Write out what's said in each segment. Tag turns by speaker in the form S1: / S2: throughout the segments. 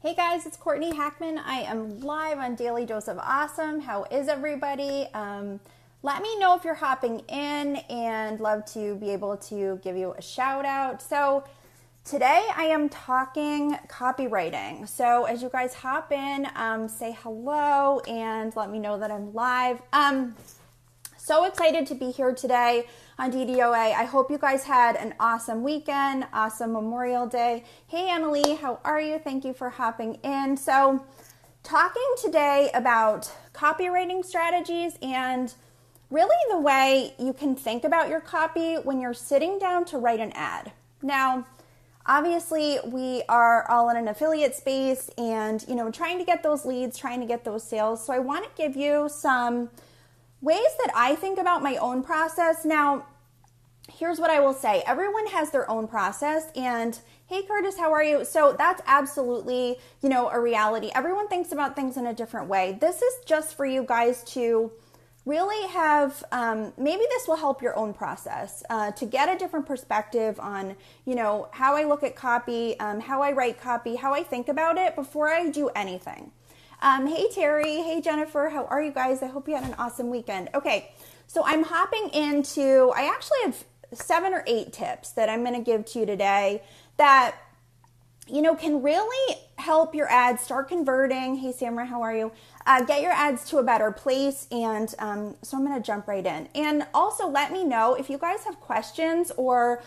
S1: Hey guys, it's Courtney Hackman. I am live on Daily Dose of Awesome. How is everybody? Let me know if you're hopping in and love to be able to give you a shout out. So today I am talking copywriting. So as you guys hop in, say hello and let me know that I'm live. So excited to be here today on DDOA. I hope you guys had an awesome weekend, awesome Memorial Day. Hey Annalie, how are you? Thank you for hopping in. So talking today about copywriting strategies and really the way you can think about your copy when you're sitting down to write an ad. Now, obviously we are all in an affiliate space and, trying to get those leads, trying to get those sales. So I want to give you some ways that I think about my own process. Now, here's what I will say. Everyone has their own process and hey Curtis, how are you? So that's absolutely, a reality. Everyone thinks about things in a different way. This is just for you guys to really have, maybe this will help your own process, to get a different perspective on, how I look at copy, how I write copy, how I think about it before I do anything. Hey Terry, hey Jennifer, how are you guys? I hope you had an awesome weekend. Okay, so I'm hopping into, I actually have 7 or 8 tips that I'm going to give to you today that, can really help your ads start converting. Hey Samra, how are you? Get your ads to a better place. And so I'm going to jump right in. And also let me know if you guys have questions or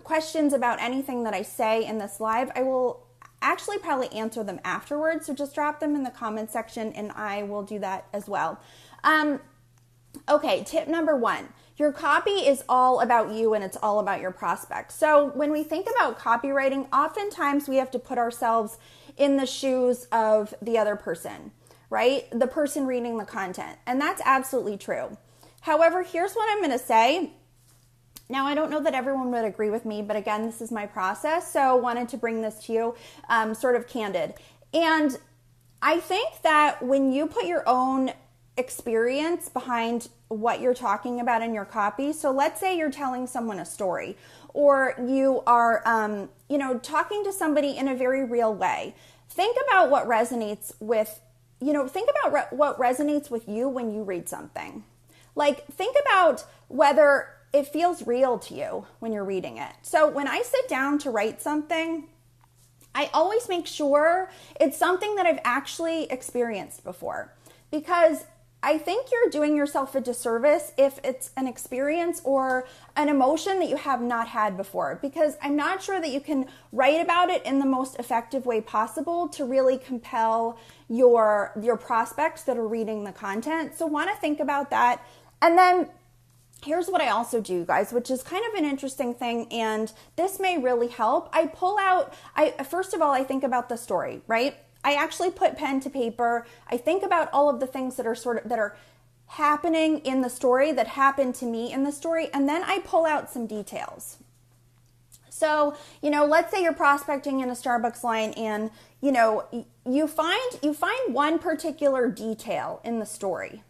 S1: questions about anything that I say in this live. I will actually probably answer them afterwards. So just drop them in the comment section and I will do that as well. Okay, tip number 1. Your copy is all about you and it's all about your prospect. So when we think about copywriting, oftentimes we have to put ourselves in the shoes of the other person, right? The person reading the content. And that's absolutely true. However, here's what I'm going to say. Now, I don't know that everyone would agree with me, but again, this is my process. So wanted to bring this to you sort of candid. And I think that when you put your own experience behind what you're talking about in your copy. So let's say you're telling someone a story or you are, talking to somebody in a very real way. Think about what resonates with, what resonates with you when you read something. Like think about whether it feels real to you when you're reading it. So when I sit down to write something, I always make sure it's something that I've actually experienced before, because I think you're doing yourself a disservice if it's an experience or an emotion that you have not had before, because I'm not sure that you can write about it in the most effective way possible to really compel your prospects that are reading the content. So want to think about that. And then here's what I also do, guys, which is kind of an interesting thing, and this may really help. First of all, I think about the story, right? I actually put pen to paper. I think about all of the things that are happening in the story, that happened to me in the story, and then I pull out some details. So, let's say you're prospecting in a Starbucks line and, you find one particular detail in the story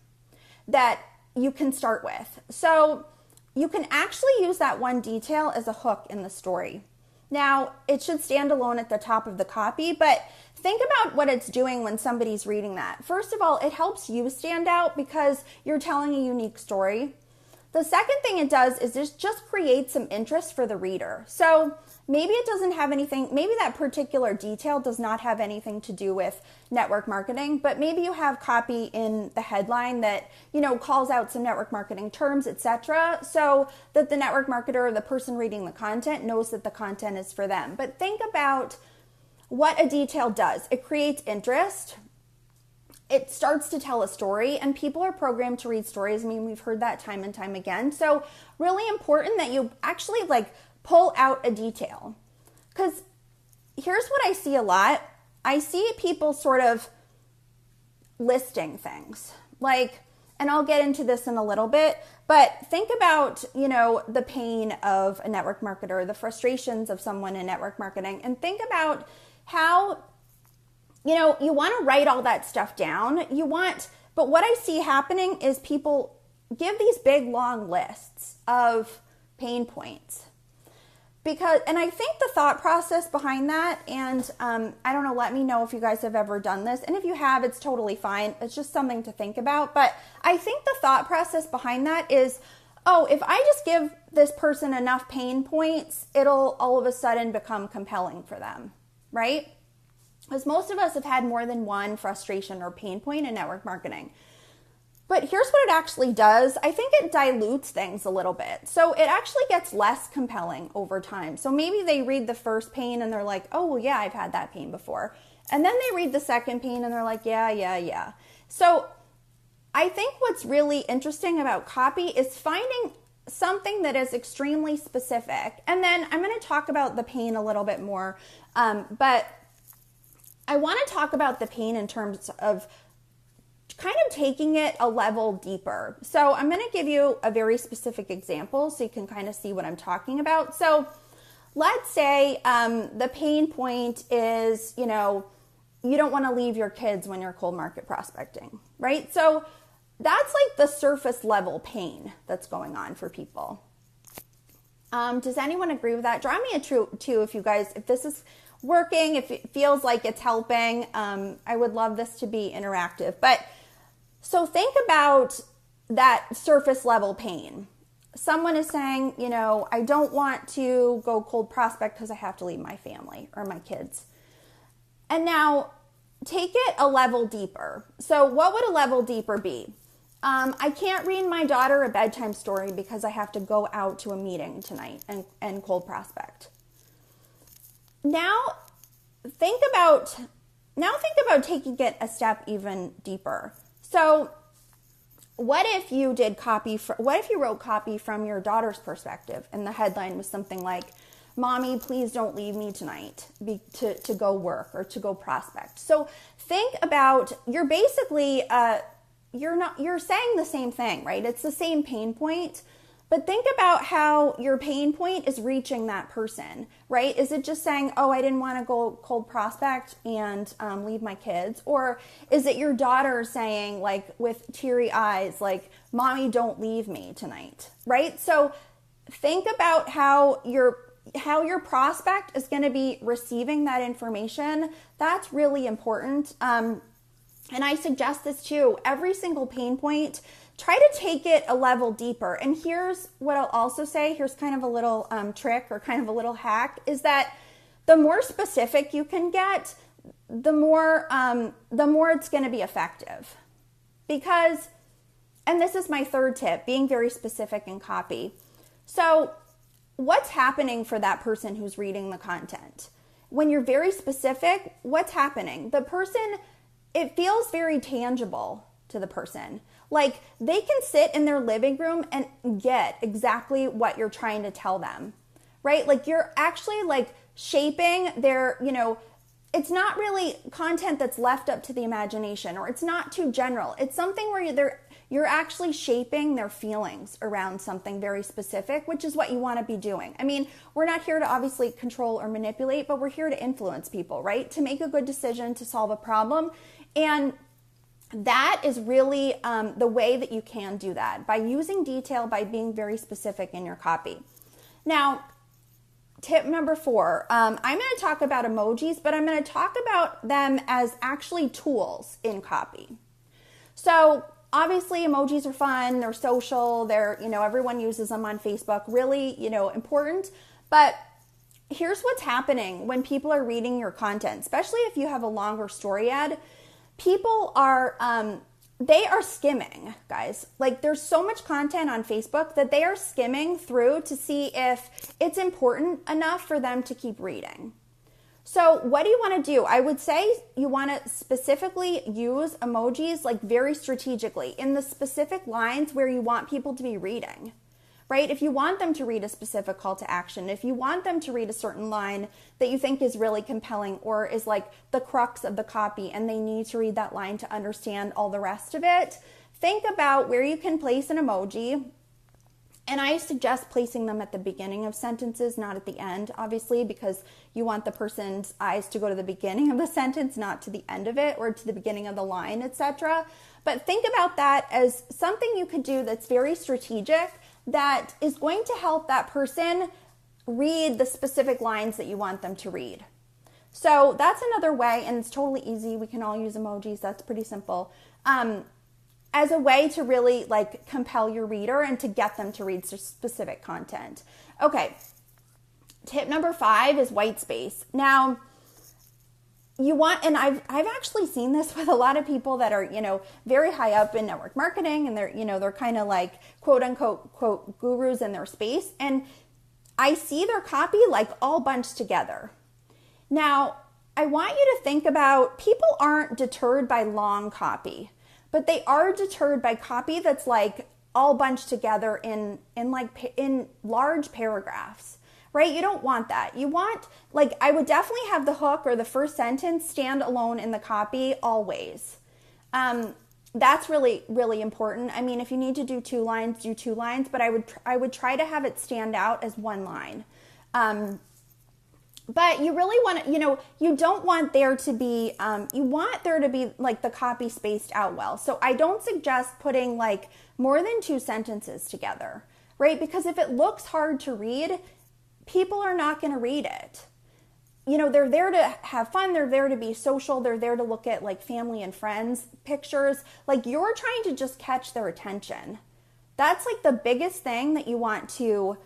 S1: that you can start with. So you can actually use that one detail as a hook in the story. Now, it should stand alone at the top of the copy, but think about what it's doing when somebody's reading that. First of all, it helps you stand out because you're telling a unique story. The second thing it does is just create some interest for the reader. So maybe it doesn't have anything, maybe that particular detail does not have anything to do with network marketing, but maybe you have copy in the headline that, calls out some network marketing terms, etc., so that the network marketer or the person reading the content knows that the content is for them. But think about what a detail does. It creates interest. It starts to tell a story, and people are programmed to read stories. I mean, we've heard that time and time again. So really important that you actually pull out a detail. Because here's what I see a lot. I see people sort of listing things and I'll get into this in a little bit, but think about, the pain of a network marketer, the frustrations of someone in network marketing, and think about how, you want to write all that stuff down. But what I see happening is people give these big long lists of pain points. and I think the thought process behind that, and I don't know, let me know if you guys have ever done this. And if you have, it's totally fine. It's just something to think about. But I think the thought process behind that is, oh, if I just give this person enough pain points, it'll all of a sudden become compelling for them, right? Because most of us have had more than one frustration or pain point in network marketing. But here's what it actually does. I think it dilutes things a little bit. So it actually gets less compelling over time. So maybe they read the first pain and they're like, oh, well, yeah, I've had that pain before. And then they read the second pain and they're like, yeah. So I think what's really interesting about copy is finding something that is extremely specific. And then I'm going to talk about the pain a little bit more. But I want to talk about the pain in terms of kind of taking it a level deeper. So I'm going to give you a very specific example so you can kind of see what I'm talking about. So let's say the pain point is, you don't want to leave your kids when you're cold market prospecting, right? So that's like the surface level pain that's going on for people. Does anyone agree with that? Draw me a two if this is working, if it feels like it's helping. I would love this to be interactive. But so think about that surface level pain. Someone is saying, I don't want to go cold prospect because I have to leave my family or my kids. And now take it a level deeper. So what would a level deeper be? I can't read my daughter a bedtime story because I have to go out to a meeting tonight and cold prospect. Now think about taking it a step even deeper. So what if you wrote copy from your daughter's perspective and the headline was something like, Mommy, please don't leave me tonight to go work or to go prospect. So think about, you're basically, you're saying the same thing, right? It's the same pain point, but think about how your pain point is reaching that person, right? Is it just saying, oh, I didn't want to go cold prospect and leave my kids? Or is it your daughter saying, like, with teary eyes, like, Mommy, don't leave me tonight, right? So think about how your prospect is going to be receiving that information. That's really important. And I suggest this too. Every single pain point, try to take it a level deeper. And here's what I'll also say. Here's kind of a little trick or kind of a little hack, is that the more specific you can get, the more it's going to be effective. Because, and this is my third tip, being very specific in copy. So what's happening for that person who's reading the content? When you're very specific, what's happening? The person, it feels very tangible to the person. Like they can sit in their living room and get exactly what you're trying to tell them, right? Like you're actually like shaping their, it's not really content that's left up to the imagination, or it's not too general. It's something where you're actually shaping their feelings around something very specific, which is what you want to be doing. I mean, we're not here to obviously control or manipulate, but we're here to influence people, right? To make a good decision, to solve a problem. And that is really the way that you can do that, by using detail, by being very specific in your copy. Now, tip number 4, I'm going to talk about emojis, but I'm going to talk about them as actually tools in copy. So obviously emojis are fun, they're social, they're, everyone uses them on Facebook, really, important. But here's what's happening when people are reading your content, especially if you have a longer story ad. People are, they are skimming, guys. Like there's so much content on Facebook that they are skimming through to see if it's important enough for them to keep reading. So what do you want to do? I would say you want to specifically use emojis like very strategically in the specific lines where you want people to be reading, right? If you want them to read a specific call to action, if you want them to read a certain line that you think is really compelling or is like the crux of the copy and they need to read that line to understand all the rest of it, think about where you can place an emoji. And I suggest placing them at the beginning of sentences, not at the end, obviously, because you want the person's eyes to go to the beginning of the sentence, not to the end of it or to the beginning of the line, etc. But think about that as something you could do that's very strategic, that is going to help that person read the specific lines that you want them to read. So that's another way, and it's totally easy. We can all use emojis. That's pretty simple. As a way to really like compel your reader and to get them to read specific content. Okay. Tip number 5 is white space. Now, you want, and I've actually seen this with a lot of people that are, very high up in network marketing, and they're kind of like quote unquote quote gurus in their space. And I see their copy like all bunched together. Now, I want you to think about, people aren't deterred by long copy, but they are deterred by copy that's like all bunched together in large paragraphs. Right? You don't want that. You want, like, I would definitely have the hook or the first sentence stand alone in the copy always. That's really, really important. I mean, if you need to do 2 lines, do 2 lines, but I would try to have it stand out as 1 line. But you really want to, you don't want there to be, you want there to be like the copy spaced out well. So I don't suggest putting like more than 2 sentences together, right? Because if it looks hard to read, people are not going to read it. They're there to have fun. They're there to be social. They're there to look at like family and friends pictures. Like, you're trying to just catch their attention. That's like the biggest thing that you want to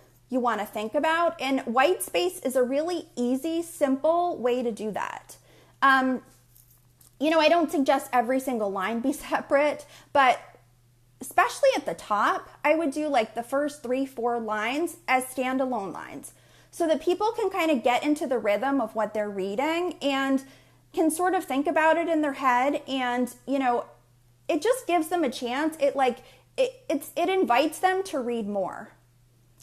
S1: think about. And white space is a really easy, simple way to do that. I don't suggest every single line be separate, but especially at the top, I would do like the first 3-4 lines as standalone lines, so that people can kind of get into the rhythm of what they're reading and can sort of think about it in their head. And, it just gives them a chance. It invites them to read more.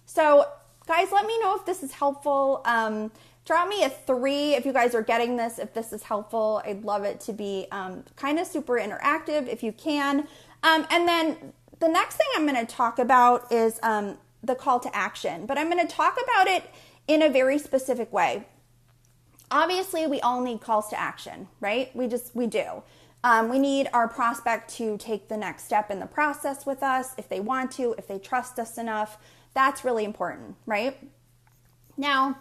S1: So guys, let me know if this is helpful. Drop me a 3 if you guys are getting this, if this is helpful. I'd love it to be kind of super interactive if you can. And then the next thing I'm going to talk about is the call to action, but I'm going to talk about it in a very specific way. Obviously, we all need calls to action, right? We do. We need our prospect to take the next step in the process with us if they want to, if they trust us enough. That's really important, right? Now,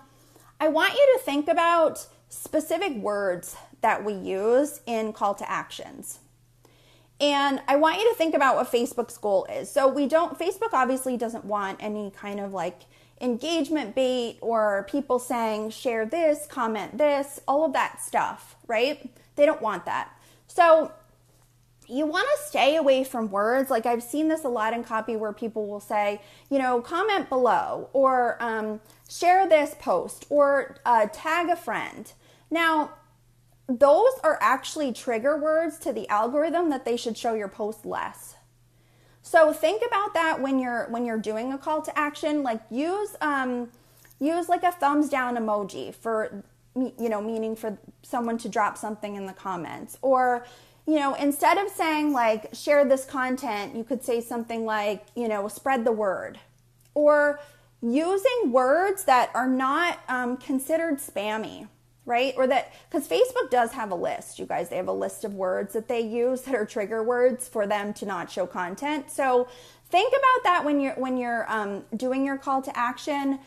S1: I want you to think about specific words that we use in call to actions. And I want you to think about what Facebook's goal is. So Facebook obviously doesn't want any kind of like engagement bait or people saying, share this, comment this, all of that stuff, right? They don't want that. So you want to stay away from words. Like, I've seen this a lot in copy where people will say, comment below, or share this post, or tag a friend. Now, those are actually trigger words to the algorithm that they should show your post less. So think about that when you're doing a call to action. Like, use like a thumbs down emoji for, meaning for someone to drop something in the comments. Or, instead of saying like, share this content, you could say something like, spread the word. Or using words that are not considered spammy. Right? Or that, because Facebook does have a list, you guys, they have a list of words that they use that are trigger words for them to not show content. So think about that when you're doing your call to action.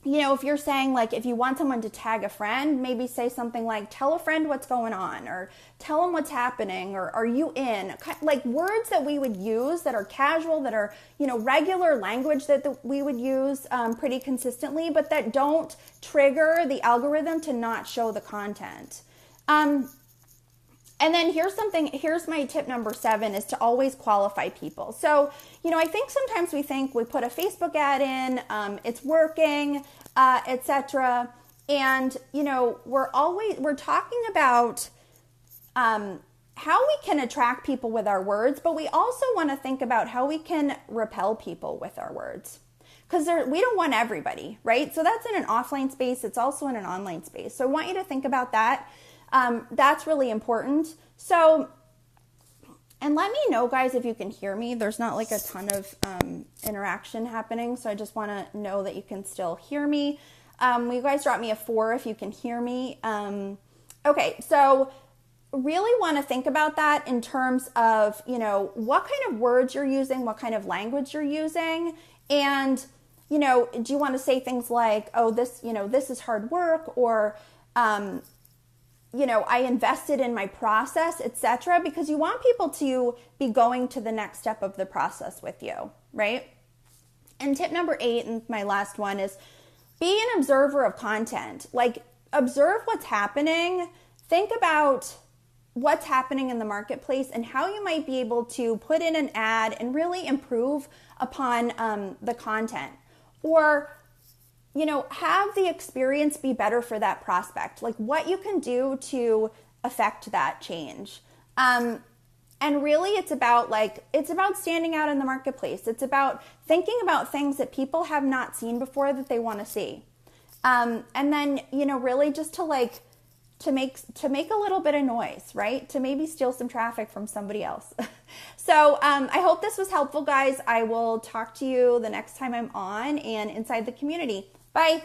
S1: If you're saying like, if you want someone to tag a friend, maybe say something like, tell a friend what's going on, or tell them what's happening, or are you in? Like words that we would use that are casual, that are, regular language that we would use pretty consistently, but that don't trigger the algorithm to not show the content. And then here's my tip number 7 is to always qualify people. So, I think sometimes we think we put a Facebook ad in, it's working, etc. And, we're talking about how we can attract people with our words, but we also want to think about how we can repel people with our words. Because we don't want everybody, right? So that's in an offline space. It's also in an online space. So I want you to think about that. That's really important. So, and let me know, guys, if you can hear me. There's not like a ton of interaction happening, so I just want to know that you can still hear me. You guys drop me a 4 if you can hear me. Okay, so really want to think about that in terms of, what kind of words you're using, what kind of language you're using, and do you want to say things like, oh, this is hard work, or, I invested in my process, etc., because you want people to be going to the next step of the process with you, right? And tip number 8, and my last one, is be an observer of content. Like, observe what's happening. Think about what's happening in the marketplace and how you might be able to put in an ad and really improve upon the content. Or, have the experience be better for that prospect. Like, what you can do to affect that change. And really it's about standing out in the marketplace. It's about thinking about things that people have not seen before that they want to see. And then, really just to make a little bit of noise, right? To maybe steal some traffic from somebody else. So I hope this was helpful, guys. I will talk to you the next time I'm on and inside the community. Bye.